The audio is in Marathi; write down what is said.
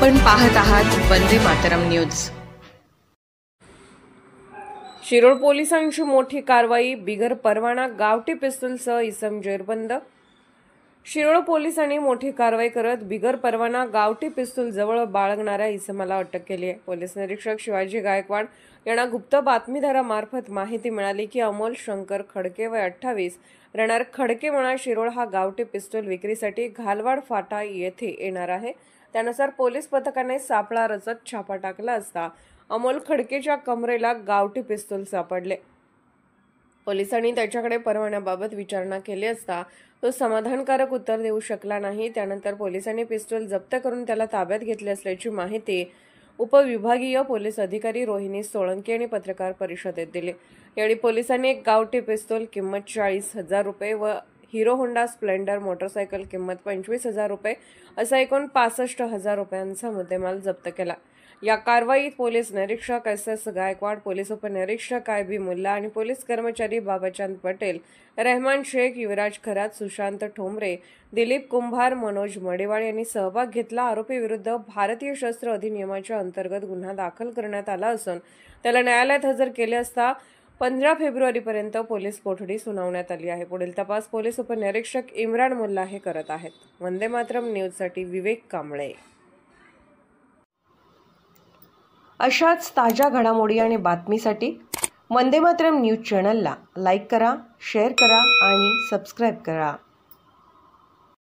आपण पाहत आहात वंदे मातरम न्यूज। शिरोळ पोलिसांची मोठी कारवाई, बिगर परवाना गावठी पिस्तूलसह इसम जेरबंद। शिरोळ पोलिसांनी मोठी कारवाई करत बिगर परवाना गावठी पिस्तूल जवळ बाळगणाऱ्या इसमाला अटक केली आहे। पोलीस निरीक्षक शिवाजी गायकवाड यांना गुप्त बातमीदारामार्फत माहिती मिळाली की अमोल शंकर खडके वय 28 राहणार खडके म्हणा शिरोळ हा गावठी पिस्तूल विक्रीसाठी घालवाड फाटा येथे येणार आहे। त्यानुसार पोलीस पथकाने सापळा रचत छापा टाकला असता अमोल खडकेच्या कमरेला गावठी पिस्तूल सापडले। पोलिसांनी त्याच्याकडे परवान्याबाबत विचारणा केली असता तो समाधानकारक उत्तर देऊ शकला नाही। त्यानंतर पोलिसांनी पिस्तूल जप्त करून त्याला ताब्यात घेतले असल्याची माहिती उपविभागीय पोलीस अधिकारी रोहिणी सोळंकी यांनी पत्रकार परिषदेत दिली। यावेळी पोलिसांनी एक गावठी पिस्तूल किंमत 40,000 रुपये व हिरो होंडा स्प्लेंडर मोटरसायकल किंमत 25,000 रुपये असा एकूण 65,000 रुपयांचा मुद्देमाल जप्त केला। या कारवाईत पोलीस निरीक्षक SS गायकवाड, पोलीस उपनिरीक्षक IB मुल्ला आणि पोलीस कर्मचारी बाबाचंद पटेल, रहमान शेख, युवराज खरात, सुशांत ठोंबरे, दिलीप कुंभार, मनोज मडेवाळ यांनी सहभाग घेतला। आरोपी विरुद्ध भारतीय शस्त्र अधिनियमाच्या अंतर्गत गुन्हा दाखल करण्यात आला असून त्याला न्यायालयात हजर केले असता 15 फेब्रुवारीपर्यंत पोलीस कोठडी सुनावण्यात आली आहे। पुढील तपास पोलीस उपनिरीक्षक इम्रान मुल्ला हे करत आहेत। वंदे मातरम न्यूजसाठी विवेक कांबळे। अशाच ताज्या घडामोडी आणि बातमीसाठी वंदे मातरम न्यूज चॅनलला लाईक करा, शेअर करा आणि सबस्क्राईब करा।